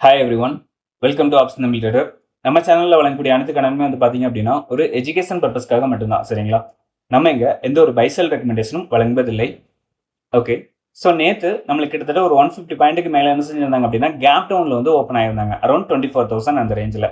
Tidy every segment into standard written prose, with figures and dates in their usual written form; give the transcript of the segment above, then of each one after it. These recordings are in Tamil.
Hi every one, welcome to apps Tamil trader. நம்ம சேனலில் வழங்கக்கூடிய அனைத்து கணக்குமே பார்த்தீங்க அப்படின்னா ஒரு எஜுகேஷன் பர்பஸ்க்காக மட்டும்தான். சரிங்களா? நம்ம இங்கே எந்த ஒரு பைசல் ரெக்கமெண்டேஷனும் வழங்குவதில்லை. ஓகே, ஸோ நேற்று நம்மளுக்கு கிட்டத்தட்ட ஒரு 150 பாயிண்ட்டுக்கு மேலே என்ன செஞ்சிருந்தாங்க அப்படின்னா கேப் டவுனில் வந்து ஓப்பன் ஆயிருந்தாங்க அரௌண்ட் 24,000 அந்த ரேஞ்சில்.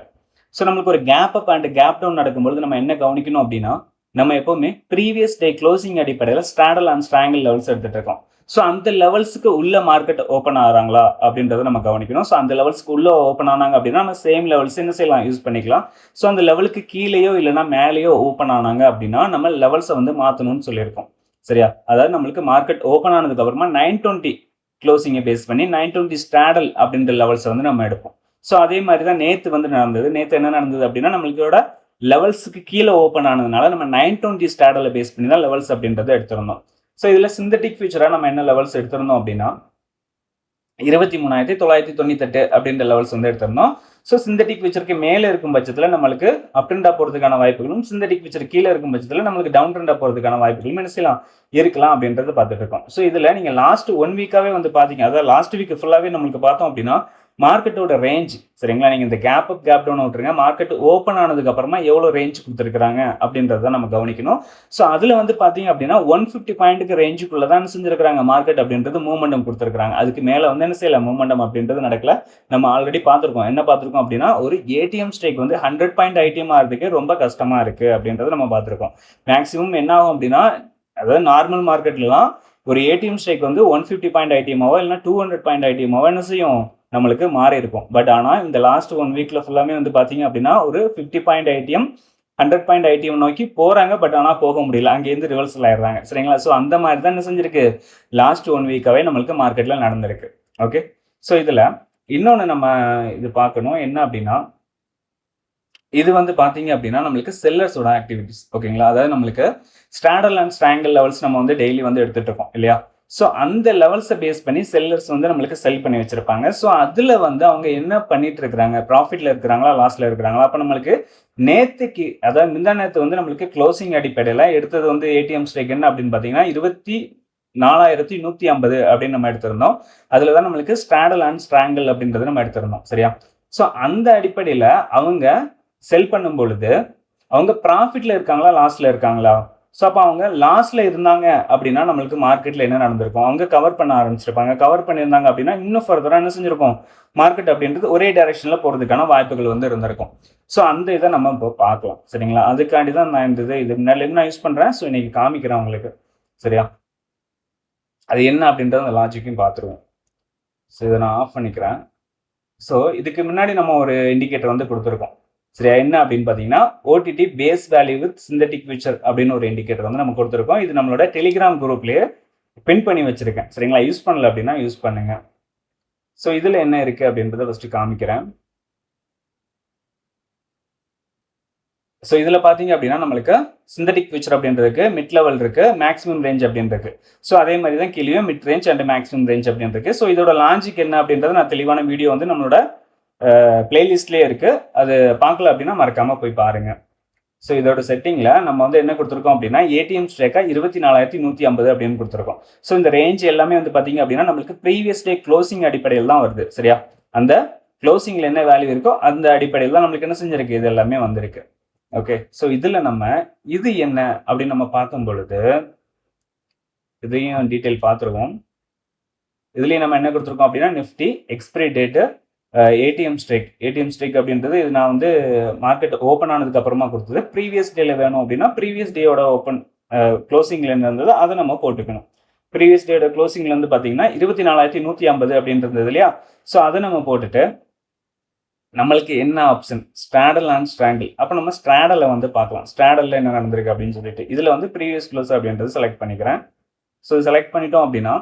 ஸோ நம்மளுக்கு ஒரு gap up and gap down நடக்கும்போது நம்ம என்ன கவனிக்கணும் அப்படின்னா, நம்ம எப்போவுமே ப்ரீவியஸ் டே க்ளோசிங் அடிப்படையில் ஸ்ட்ராடல் அண்ட் ஸ்ட்ராங்கிள் லெவல்ஸ் எடுத்துகிட்டு இருக்கோம். ஸோ அந்த லெவல்ஸுக்கு உள்ள மார்க்கெட் ஓப்பன் ஆகிறாங்களா அப்படின்றத நம்ம கவனிக்கணும். ஸோ அந்த லெவல்ஸ்க்கு உள்ள ஓப்பன் ஆனாங்க அப்படின்னா நம்ம சேம் லெவல்ஸ் என்ன செய்யலாம், யூஸ் பண்ணிக்கலாம். ஸோ அந்த லெவலுக்கு கீழேயோ இல்லைனா மேலேயோ ஓப்பன் ஆனாங்க அப்படின்னா நம்ம லெவல்ஸை வந்து மாற்றணும்னு சொல்லியிருக்கோம். சரியா? அதாவது நம்மளுக்கு மார்க்கெட் ஓப்பன் ஆனதுக்கு அப்புறமா 920 க்ளோசிங்கை பேஸ் பண்ணி 920 ஸ்ட்ராடல் அப்படின்ற லெவல்ஸை வந்து நம்ம எடுப்போம். ஸோ அதே மாதிரி தான் நேற்று வந்து நடந்தது. நேற்று என்ன நடந்தது அப்படின்னா நம்மளோட லெவல்ஸுக்கு கீழே ஓப்பன் ஆனதுனால நம்ம 920 ஸ்ட்ராடலை பேஸ் பண்ணி தான் லெவல்ஸ் அப்படின்றத எடுத்திருந்தோம். ஸோ இதில் சிந்தட்டிக் ஃபியூச்சராக நம்ம என்ன லெவல்ஸ் எடுத்திருந்தோம் அப்படின்னா 23,998 அப்படின்ற லெவல்ஸ் வந்து எடுத்திருந்தோம். ஸோ சிந்தட்டிக் ஃபியூச்சருக்கு மேலே இருக்கும் பட்சத்தில் நம்மளுக்கு அப் ட்ரெண்டாக போகிறதுக்கான வாய்ப்புகளும், சிந்தட்டிக் ஃபியூச்சர் கீழே இருக்கும் பட்சத்தில் நம்மளுக்கு டவுன் ட்ரெண்டாக போகிறதுக்கான வாய்ப்புகளும் என்ன செய்யலாம், இருக்கலாம் அப்படின்றத பார்த்துட்டு இருக்கோம். ஸோ இதில் நீங்கள் லாஸ்ட் 1 வீக்காகவே வந்து பார்த்தீங்க, அதாவது லாஸ்ட் வீக் ஃபுல்லாகவே நம்மளுக்கு பார்த்தோம் அப்படின்னா மார்க்கெட்டோட ரேஞ்ச், சரிங்களா, நீங்கள் இந்த கேப் அப் கேப் டவுன் விட்டுருங்க, மார்க்கெட் ஓப்பன் ஆனதுக்கு அப்புறமா எவ்வளோ ரேஞ்ச் கொடுத்துருக்காங்க அப்படின்றத நம்ம கவனிக்கணும். ஸோ அதில் வந்து பார்த்தீங்க அப்படின்னா 150 பாயிண்ட்டுக்கு ரேஞ்சுக்குள்ள தான் செஞ்சிருக்காங்க மார்க்கெட் அப்படின்றது மூமெண்டம் கொடுத்துருக்காங்க. அதுக்கு மேலே வந்து என்ன செய்யல, மூமெண்டம் அப்படின்றது நடக்கல. நம்ம ஆல்ரெடி பார்த்துருக்கோம். என்ன பார்த்துருக்கோம் அப்படின்னா ஒரு ஏடிஎம் ஸ்டேக் வந்து 100 பாயிண்ட் ஐடிஎம் ஆகிறதுக்கு ரொம்ப கஷ்டமாக இருக்குது அப்படின்றத நம்ம பார்த்துருக்கோம். மேக்ஸிமம் என்ன ஆகும் அப்படின்னா, அதாவது நார்மல் மார்க்கெட்லாம் ஒரு ஏடிஎம் ஸ்டேக் வந்து 150 பாயிண்ட் ஐடிஎம்மாவோ இல்லைனா 200 பாயிண்ட் ஐடிஎம்மாவோ என்ன செய்யும், நம்மளுக்கு மாறி இருக்கும். பட் ஆனால் இந்த லாஸ்ட் 1 வீக்ல ஃபுல்லாமே வந்து பார்த்தீங்க அப்படின்னா ஒரு 50 பாயிண்ட் ஐடிஎம் 100 பாயிண்ட் ஐடிஎம் நோக்கி போகிறாங்க. பட் ஆனால் போக முடியல, அங்கேருந்து ரிவர்சல் ஆயிடுறாங்க. சரிங்களா? ஸோ அந்த மாதிரி தான் என்ன செஞ்சிருக்கு, லாஸ்ட் 1 வீக்காகவே நம்மளுக்கு மார்க்கெட்டில் நடந்திருக்கு. ஓகே, ஸோ இதில் இன்னொன்று நம்ம இது பார்க்கணும் என்ன அப்படின்னா, இது வந்து பார்த்தீங்க அப்படின்னா நம்மளுக்கு செல்லர்ஸோட ஆக்டிவிட்டிஸ். ஓகேங்களா? அதாவது நம்மளுக்கு ஸ்ட்ராடல் அண்ட் ஸ்ட்ராங்கிள் லெவல்ஸ் நம்ம வந்து டெய்லி வந்து எடுத்துகிட்டு இருக்கோம் இல்லையா? ஸோ அந்த லெவல்ஸை பேஸ் பண்ணி செல்லர்ஸ் வந்து நம்மளுக்கு செல் பண்ணி வச்சிருப்பாங்க. ஸோ அதில் வந்து அவங்க என்ன பண்ணிட்டு இருக்கிறாங்க, ப்ராஃபிட்ல இருக்கிறாங்களா லாஸ்ல இருக்கிறாங்களா? அப்போ நம்மளுக்கு நேற்றுக்கு, அதாவது முந்தா நேற்று வந்து நம்மளுக்கு க்ளோசிங் அடிப்படையில் எடுத்தது வந்து ஏடிஎம் ஸ்டேக் என்ன அப்படின்னு பார்த்தீங்கன்னா 24,150 அப்படின்னு நம்ம எடுத்திருந்தோம். அதில் தான் நம்மளுக்கு ஸ்ட்ராடல் அண்ட் ஸ்ட்ராங்கிள் அப்படின்றத நம்ம எடுத்திருந்தோம். சரியா? ஸோ அந்த அடிப்படையில் அவங்க செல் பண்ணும் பொழுது அவங்க ப்ராஃபிட்ல இருக்காங்களா லாஸ்ல இருக்காங்களா? ஸோ அப்போ அவங்க லாஸ்ட்ல இருந்தாங்க அப்படின்னா நம்மளுக்கு மார்க்கெட்ல என்ன நடந்திருக்கும், அவங்க கவர் பண்ண ஆரம்பிச்சிருப்பாங்க. கவர் பண்ணியிருந்தாங்க அப்படின்னா இன்னும் ஃபர்தராக என்ன செஞ்சிருக்கும், மார்க்கெட் அப்படின்றது ஒரே டைரக்ஷன்ல போகிறதுக்கான வாய்ப்புகள் வந்து இருந்திருக்கும். ஸோ அந்த இதை நம்ம இப்போ பார்க்கலாம். சரிங்களா? அதுக்காண்டி தான் நான் இந்த இது முன்னாடி நான் யூஸ் பண்ணுறேன். ஸோ இன்னைக்கு காமிக்கிறேன் உங்களுக்கு. சரியா? அது என்ன அப்படின்றத அந்த லாஜிக்கையும் பார்த்துருவோம். ஸோ இதை நான் ஆஃப் பண்ணிக்கிறேன். ஸோ இதுக்கு முன்னாடி நம்ம ஒரு இண்டிகேட்டர் வந்து கொடுத்துருக்கோம். சரியா? என்ன அப்படின்னு பார்த்தீங்கன்னா OTT base value with synthetic future அப்படின்னு ஒரு இண்டிகேட்டர் வந்து நம்ம கொடுத்துருக்கோம். இது நம்மளோட டெலிகிராம் குரூப்லேயே பின் பண்ணி வச்சிருக்கேன். சரிங்களா? யூஸ் பண்ணல அப்படின்னா யூஸ் பண்ணுங்க. ஸோ இதில் என்ன இருக்குது அப்படின்றத ஃபஸ்ட்டு காமிக்கிறேன். ஸோ இதில் பார்த்தீங்க அப்படின்னா நம்மளுக்கு சிந்தட்டிக் ஃபியூச்சர் அப்படின்றதுக்கு மிட் லெவல் இருக்கு, மேக்ஸிமம் ரேஞ்ச் அப்படின்னு இருக்கு. ஸோ அதே மாதிரி தான் கீழே mid range and maximum range அப்படின்னு இருக்கு. ஸோ இதோட லாஜிக் என்ன அப்படின்றத நான் தெளிவான வீடியோ வந்து நம்மளோட பிளேலிஸ்ட்லேயே இருக்குது. அது பார்க்கல அப்படின்னா மறக்காமல் போய் பாருங்கள். ஸோ இதோட செட்டிங்கில் நம்ம வந்து என்ன கொடுத்துருக்கோம் அப்படின்னா ஏடிஎம் ஸ்டேக்காக 24,150 அப்படின்னு கொடுத்துருக்கோம். ஸோ இந்த ரேஞ்ச் எல்லாமே வந்து பார்த்தீங்க அப்படின்னா நம்மளுக்கு ப்ரீவியஸ் டே க்ளோசிங் அடிப்படையில் தான் வருது. சரியா? அந்த க்ளோசிங்கில் என்ன வேல்யூ இருக்கோ அந்த அடிப்படையில் தான் நம்மளுக்கு என்ன செஞ்சிருக்கு, இது எல்லாமே வந்திருக்கு. ஓகே, ஸோ இதில் நம்ம இது என்ன அப்படின்னு நம்ம பார்க்கும் பொழுது இதையும் டீட்டெயில் பார்த்துருவோம். இதுலேயும் நம்ம என்ன கொடுத்துருக்கோம் அப்படின்னா Nifty expiry date ATM stake அப்படின்றது இது நான் வந்து மார்க்கெட் ஓப்பன் ஆனதுக்கு அப்புறமா கொடுத்தது. ப்ரீவியஸ் டேல வேணும் அப்படின்னா ப்ரீவியஸ் டேயோட ஓப்பன் க்ளோசிங்ல இருந்தது அதை நம்ம போட்டுக்கணும். ப்ரீவியஸ் டேயோட க்ளோசிங்ல இருந்து பார்த்தீங்கன்னா 24,150 அப்படின்றது இல்லையா? ஸோ அதை நம்ம போட்டுட்டு நம்மளுக்கு என்ன ஆப்ஷன், ஸ்ட்ராடல் அண்ட் ஸ்ட்ராங்கிள். அப்போ நம்ம ஸ்ட்ராடலை வந்து பார்க்கலாம். ஸ்ட்ராடலில் என்ன நடந்திருக்கு அப்படின்னு சொல்லிட்டு இதில் வந்து ப்ரீவியஸ் க்ளோஸ் அப்படின்றது செலக்ட் பண்ணிக்கிறேன். ஸோ செலக்ட் பண்ணிட்டோம் அப்படின்னா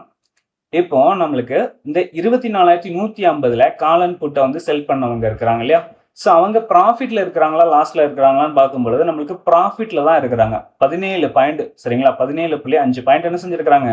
இப்போ நம்மளுக்கு இந்த 24,150 காலன் புட்டை வந்து செல் பண்ணவங்க இருக்கிறாங்க இல்லையா? ஸோ அவங்க ப்ராஃபிட்ல இருக்கிறாங்களா லாஸ்ட்ல இருக்கிறாங்களான்னு பார்க்கும்பொழுது நம்மளுக்கு ப்ராஃபிட்ல தான் இருக்கிறாங்க. 17 பாயிண்ட். சரிங்களா? 17.5 பாயிண்ட் என்ன செஞ்சிருக்கிறாங்க,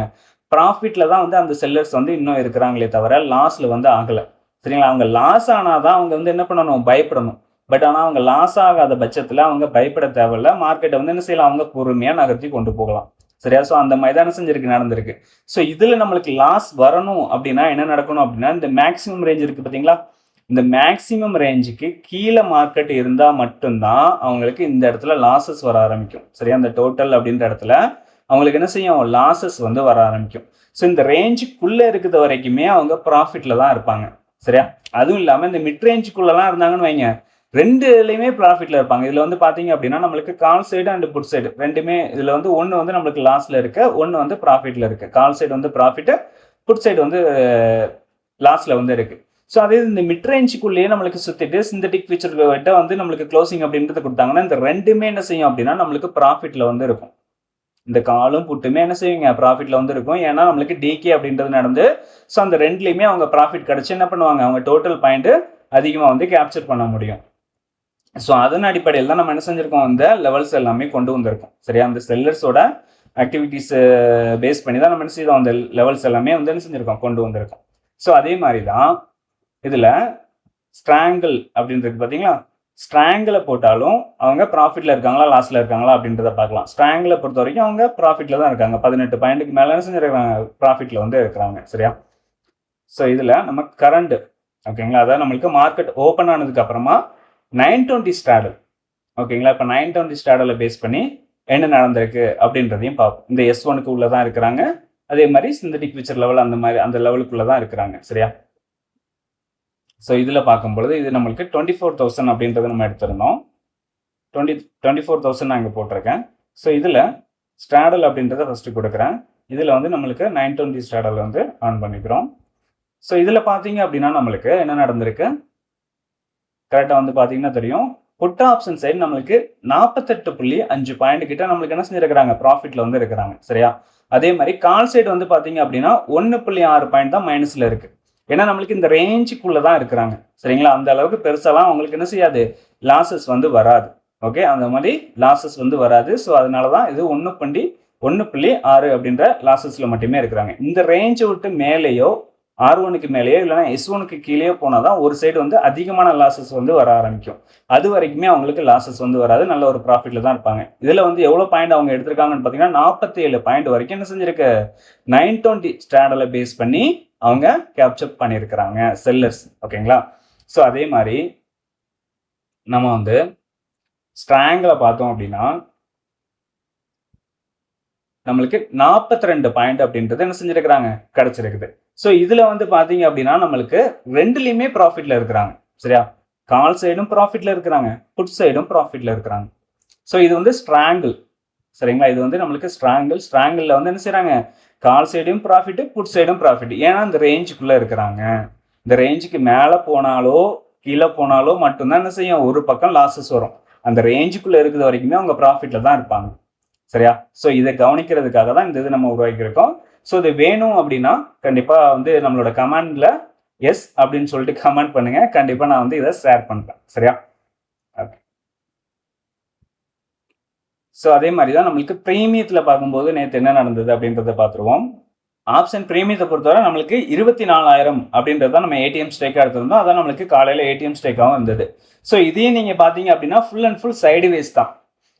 ப்ராஃபிட்ல தான் வந்து அந்த செல்லர்ஸ் வந்து இன்னும் இருக்கிறாங்களே தவிர லாஸ்ட்ல வந்து ஆகலை. சரிங்களா? அவங்க லாஸ் ஆனாதான் அவங்க வந்து என்ன பண்ணணும், பயப்படணும். பட் ஆனால் அவங்க லாஸ் ஆகாத பட்சத்தில் அவங்க பயப்பட தேவையில்ல. மார்க்கெட்டை வந்து என்ன செய்யலாம், அவங்க பொறுமையாக நகர்த்தி கொண்டு போகலாம். சரியா? ஸோ அந்த மாதிரி தான் செஞ்சிருக்கு, நடந்திருக்கு. ஸோ இதில் நம்மளுக்கு லாஸ் வரணும் அப்படின்னா என்ன நடக்கணும் அப்படின்னா இந்த மேக்ஸிமம் ரேஞ்ச் இருக்குது பார்த்தீங்களா? இந்த மேக்ஸிமம் ரேஞ்சுக்கு கீழே மார்க்கெட் இருந்தால் மட்டும்தான் அவங்களுக்கு இந்த இடத்துல லாசஸ் வர ஆரம்பிக்கும். சரியா, அந்த டோட்டல் அப்படின்ற இடத்துல அவங்களுக்கு என்ன செய்யும், லாசஸ் வந்து வர ஆரம்பிக்கும். ஸோ இந்த ரேஞ்சுக்குள்ளே இருக்கிறது வரைக்குமே அவங்க ப்ராஃபிட்டில் தான் இருப்பாங்க. சரியா, அதுவும் இல்லாமல் இந்த மிட் ரேஞ்சுக்குள்ளெல்லாம் இருந்தாங்கன்னு வைங்க, ரெண்டுலையுமே ப்ராஃபிட்டில் இருப்பாங்க. இதில் வந்து பார்த்தீங்க அப்படின்னா நம்மளுக்கு call side and put side ரெண்டுமே, இதில் வந்து ஒன்று வந்து நம்மளுக்கு லாஸில் இருக்கு, ஒன்று வந்து ப்ராஃபிட்டில் இருக்குது. கால் சைடு வந்து ப்ராஃபிட்டு, புட் சைடு வந்து லாஸில் வந்து இருக்குது. ஸோ அதே இந்த மிட் ரேஞ்சுக்குள்ளேயே நம்மளுக்கு சுற்றிட்டு சிந்தட்டிக் ஃபியூச்சர் கிட்ட வந்து நம்மளுக்கு க்ளோசிங் அப்படின்றது கொடுத்தாங்கன்னா இந்த ரெண்டுமே என்ன செய்யும் அப்படின்னா நம்மளுக்கு ப்ராஃபிட்டில் வந்து இருக்கும். இந்த காலும் புட்டுமே என்ன செய்வீங்க, ப்ராஃபிட்டில் வந்து இருக்கும். ஏன்னா நம்மளுக்கு டிகே அப்படின்றது நடந்து, ஸோ அந்த ரெண்டுலேயுமே அவங்க ப்ராஃபிட் கிடச்சி என்ன பண்ணுவாங்க, அவங்க டோட்டல் பாயிண்ட் அதிகமாக வந்து கேப்சர் பண்ண முடியும். ஸோ அதன் அடிப்படையில் தான் நம்ம என்ன செஞ்சுருக்கோம், இந்த லெவல்ஸ் எல்லாமே கொண்டு வந்திருக்கோம். சரியா, அந்த செல்லர்ஸோட ஆக்டிவிட்டீஸ் பேஸ் பண்ணி தான் நம்ம என்ன செய்தோம், அந்த லெவல்ஸ் எல்லாமே வந்து என்ன செஞ்சுருக்கோம், கொண்டு வந்திருக்கோம். ஸோ அதே மாதிரி தான் இதில் ஸ்ட்ராங்கிள் அப்படின்றது பார்த்தீங்களா, ஸ்ட்ராங்கில் போட்டாலும் அவங்க ப்ராஃபிட்டில் இருக்காங்களா லாஸில் இருக்காங்களா அப்படின்றத பார்க்கலாம். ஸ்ட்ராங்கில் பொறுத்த வரைக்கும் அவங்க ப்ராஃபிட்டில் தான் இருக்காங்க. 18 பாயிண்ட்டுக்கு மேலே என்ன செஞ்சுருக்காங்க, ப்ராஃபிட்டில் வந்து இருக்கிறாங்க. சரியா, ஸோ இதில் நம்ம கரண்ட் ஓகேங்களா, அதாவது நம்மளுக்கு மார்க்கெட் ஓப்பன் ஆனதுக்கு அப்புறமா 920 ஸ்டாடல் ஓகேங்களா. இப்போ 920 ஸ்டாடலை பேஸ் பண்ணி என்ன நடந்திருக்கு அப்படின்றதையும் பார்ப்போம். இந்த S1க்கு உள்ளே தான் இருக்கிறாங்க, அதே மாதிரி சிந்தட்டிக் ஃபியூச்சர் லெவல் அந்த மாதிரி அந்த லெவலுக்குள்ளே தான் இருக்கிறாங்க. சரியா, ஸோ இதில் பார்க்கும்பொழுது இது நம்மளுக்கு 24,000 அப்படின்றத நம்ம எடுத்திருந்தோம். 24,000 நான் இங்கே போட்டிருக்கேன். ஸோ இதில் ஸ்டாடல் அப்படின்றத ஃபஸ்ட்டு கொடுக்குறேன். இதில் வந்து நம்மளுக்கு 920 ஸ்டாடல் வந்து ஆன் பண்ணிக்கிறோம். ஸோ இதில் பார்த்தீங்க அப்படின்னா நம்மளுக்கு என்ன நடந்திருக்கு, கரெக்டாக வந்து பார்த்தீங்கன்னா தெரியும், புட் ஆப்ஷன் சைடு நம்மளுக்கு 48.5 பாயிண்ட் கிட்ட நம்மளுக்கு என்ன செஞ்சிருக்கிறாங்க, ப்ராஃபிட்டில் வந்து இருக்கிறாங்க. சரியா, அதே மாதிரி கால் சைடு வந்து பார்த்தீங்க அப்படின்னா 1.6 பாயிண்ட் தான் மைனஸில் இருக்குது. ஏன்னா நம்மளுக்கு இந்த ரேஞ்சுக்குள்ளே தான் இருக்கிறாங்க. சரிங்களா, அந்த அளவுக்கு பெருசாலாம் அவங்களுக்கு என்ன செய்யாது, லாசஸ் வந்து வராது. ஓகே, அந்த மாதிரி லாசஸ் வந்து வராது. ஸோ அதனால தான் இது 1.6 அப்படின்ற லாசஸில் மட்டுமே இருக்கிறாங்க. இந்த ரேஞ்சை விட்டு மேலேயோ R1க்கு மேலேயோ இல்லைனா S1க்கு கீழேயோ போனால் தான் ஒரு சைடு வந்து அதிகமான லாசஸ் வந்து வர ஆரம்பிக்கும். அது வரைக்குமே அவங்களுக்கு லாசஸ் வந்து வராது, நல்ல ஒரு ப்ராஃபிட்டில் தான் இருப்பாங்க. இதில் வந்து எவ்வளோ பாயிண்ட் அவங்க எடுத்திருக்காங்கன்னு பார்த்தீங்கன்னா 47 பாயிண்ட் வரைக்கும் என்ன செஞ்சிருக்கு, 920 ஸ்டாடலை பேஸ் பண்ணி அவங்க கேப்சர் பண்ணியிருக்கிறாங்க செல்லர்ஸ். ஓகேங்களா, ஸோ அதே மாதிரி நம்ம வந்து ஸ்ட்ராங்கில் பார்த்தோம் அப்படின்னா நம்மளுக்கு 42 பாயிண்ட் அப்படின்றது என்ன செஞ்சிருக்கிறாங்க, கிடைச்சிருக்குது. ஸோ இதில் வந்து பார்த்தீங்க அப்படின்னா நம்மளுக்கு ரெண்டுலேயுமே ப்ராஃபிட்டில் இருக்கிறாங்க. சரியா, கால் சைடும் ப்ராஃபிட்டில் இருக்கிறாங்க, புட் சைடும் ப்ராஃபிட்டில் இருக்கிறாங்க. ஸோ இது வந்து ஸ்ட்ராங்கிள். சரிங்களா, இது வந்து நம்மளுக்கு ஸ்ட்ராங்கிளில் வந்து என்ன செய்கிறாங்க, கால் சைடும் ப்ராஃபிட்டு, புட் சைடும் ப்ராஃபிட். ஏன்னா இந்த ரேஞ்சுக்குள்ளே இருக்கிறாங்க. இந்த ரேஞ்சுக்கு மேலே போனாலோ கீழே போனாலோ மட்டும்தான் என்ன செய்யும், ஒரு பக்கம் லாஸஸ் வரும். அந்த ரேஞ்சுக்குள்ளே இருக்கிறது வரைக்குமே அவங்க ப்ராஃபிட்டில் தான் இருப்பாங்க. சரியா, ஸோ இதை கவனிக்கிறதுக்காக தான் இந்த இது நம்ம உருவாக்கியிருக்கோம். ஸோ இது வேணும் அப்படின்னா கண்டிப்பாக வந்து நம்மளோட கமெண்டில் எஸ் அப்படின்னு சொல்லிட்டு கமெண்ட் பண்ணுங்க, கண்டிப்பாக நான் வந்து இதை ஷேர் பண்ணுறேன். சரியா, ஓகே. ஸோ அதே மாதிரி தான் நம்மளுக்கு ப்ரீமியத்தில் பார்க்கும்போது நேற்று என்ன நடந்தது அப்படின்றத பார்த்துருவோம். ஆப்ஷன் ப்ரீமியத்தை பொறுத்தவரை நம்மளுக்கு 24,000 அப்படின்றத நம்ம ஏடிஎம் ஸ்டேக்காக எடுத்திருந்தோம். அதான் நம்மளுக்கு காலையில் ஏடிஎம் ஸ்டேக்காகவும் இருந்தது. ஸோ இதையும் நீங்கள் பார்த்தீங்க அப்படின்னா full and full side ways தான்.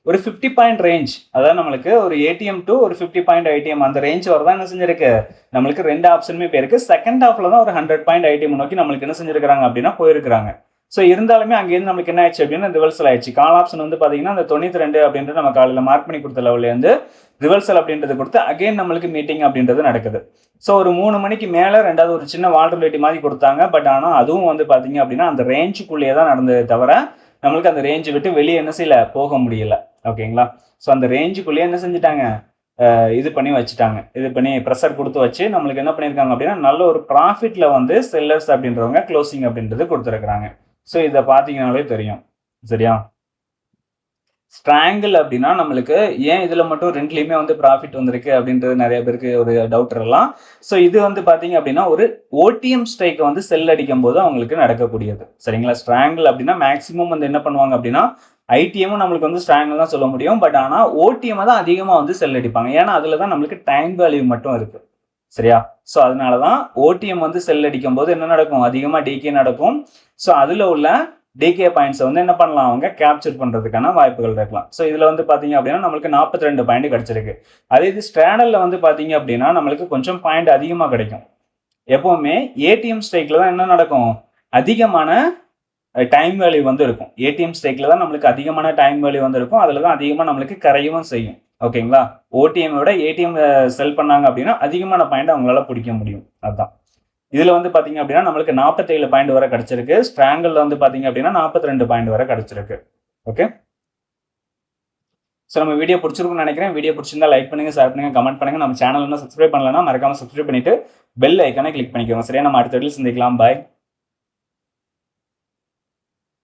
ஒரு 50 பாயிண்ட் ரேஞ்ச், அதாவது நம்மளுக்கு ஒரு ஏடிஎம் டு ஒரு 50 பாயிண்ட் ஐடிஎம் அந்த ரேஞ்ச் வரதான் என்ன செஞ்சிருக்கு, நம்மளுக்கு ரெண்டு ஆப்ஷனுமே போயிருக்கு. செகண்ட் ஹாஃப்ல தான் ஒரு 100 பாயிண்ட் ஐடிஎம் நோக்கி நம்மளுக்கு என்ன செஞ்சிருக்காங்க அப்படின்னா போயிருக்காங்க. ஸோ இருந்தாலுமே அங்கேருந்து நம்மளுக்கு என்ன ஆயிடுச்சு அப்படின்னா ரிவர்சல் ஆயிடுச்சு. கால் ஆப்ஷன் வந்து பார்த்தீங்கன்னா அந்த 92 அப்படின்றது நம்ம காலையில் மார்க் பண்ணி கொடுத்த லெவல்லேருந்து ரிவர்சல் அப்படின்றது கொடுத்து அகைன் நம்மளுக்கு மீட்டிங் அப்படின்றது நடக்குது. ஸோ ஒரு 3 மணிக்கு மேலே ரெண்டாவது ஒரு சின்ன வால்டபிலிட்டி மாதிரி கொடுத்தாங்க. பட் ஆனால் அதுவும் வந்து பார்த்தீங்க அப்படின்னா அந்த ரேஞ்சுக்குள்ளேயே தான் நடந்தது தவிர நம்மளுக்கு அந்த ரேஞ்சை விட்டு வெளியே என்ன செய்யல, போக முடியல. ஓகேங்களா, ஸோ அந்த ரேஞ்சுக்குள்ளேயே என்ன செஞ்சுட்டாங்க, இது பண்ணி வச்சுட்டாங்க, இது பண்ணி ப்ரெஷர் கொடுத்து வச்சு நம்மளுக்கு என்ன பண்ணியிருக்காங்க அப்படின்னா நல்ல ஒரு ப்ராஃபிட்டில் வந்து செல்லர்ஸ் அப்படின்றவங்க க்ளோசிங் அப்படின்றது கொடுத்துருக்குறாங்க. ஸோ இதை பார்த்தீங்கன்னாலே தெரியும். சரியா, ஸ்ட்ராங்கிள் அப்படின்னா நம்மளுக்கு ஏன் இதில் மட்டும் ரெண்டுலேயுமே வந்து ப்ராஃபிட் வந்திருக்கு அப்படின்றது நிறைய பேருக்கு ஒரு டவுட் இருக்கலாம். ஸோ இது வந்து பார்த்தீங்க அப்படின்னா ஒரு ஓடிஎம் ஸ்ட்ரைக்கை வந்து செல் அடிக்கும் போது அவங்களுக்கு நடக்கக்கூடியது. சரிங்களா, ஸ்ட்ராங்கிள் அப்படின்னா மேக்ஸிமம் வந்து என்ன பண்ணுவாங்க அப்படின்னா ஐடிஎம்மும் நம்மளுக்கு வந்து ஸ்ட்ராங்கிள் தான் சொல்ல முடியும். பட் ஆனால் ஓடிஎம் தான் அதிகமாக வந்து செல் அடிப்பாங்க. ஏன்னா அதில் தான் நம்மளுக்கு டைம் வேல்யூ மட்டும் இருக்குது. சரியா, ஸோ அதனால தான் ஓடிஎம் வந்து செல் அடிக்கும் போது என்ன நடக்கும், அதிகமாக டிகே நடக்கும். ஸோ அதில் உள்ள டிகே பாயிண்ட்ஸை வந்து என்ன பண்ணலாம், அவங்க கேப்சர் பண்ணுறதுக்கான வாய்ப்புகள் இருக்கலாம். ஸோ இதில் வந்து பார்த்தீங்க அப்படின்னா நம்மளுக்கு 42 பாயிண்ட் கிடச்சிருக்கு. அதே இது ஸ்ட்ராடலில் வந்து பார்த்தீங்க அப்படின்னா நம்மளுக்கு கொஞ்சம் பாயிண்ட் அதிகமாக கிடைக்கும். எப்போவுமே ஏடிஎம் ஸ்ட்ரைக்கில் தான் என்ன நடக்கும், அதிகமான டைம் வேல்யூ வந்து இருக்கும். ஏடிஎம் ஸ்டேக்ல தான் நம்மளுக்கு அதிகமான டைம் வேல்யூ வந்து இருக்கும். அதில தான் அதிகமாக நம்மளுக்கு கரையவும் செய்யும். ஓகேங்களா? ஓடிஎம் விட ஏடிஎம் செல் பண்ணாங்க அப்படின்னா அதிகமான பாயிண்ட் அவங்களால பிடிக்க முடியும். அதுதான். இதில் வந்து பார்த்தீங்க அப்படின்னா நம்மளுக்கு 47 பாயிண்ட் வரை கிடைச்சிருக்கு. ஸ்ட்ராங்கில் வந்து பார்த்தீங்க அப்படின்னா 42 பாயிண்ட் வரை கிடைச்சிருக்கு. ஓகே. ஸோ நம்ம வீடியோ பிடிச்சிருக்கும்னு நினைக்கிறேன். வீடியோ பிடிச்சிருந்தா லைக் பண்ணுங்க, ஷேர் பண்ணுங்க, கமெண்ட் பண்ணுங்க. நம்ம சேனல் இன்னும் சப்ஸ்கிரைப் பண்ணலன்னா மறக்காம சப்ஸ்கிரைப் பண்ணிட்டு பெல் ஐக்கானை கிளிக் பண்ணிக்கோங்க. சரியா? நம்ம அடுத்த வீடியோவில் சந்திக்கலாம். பாய்.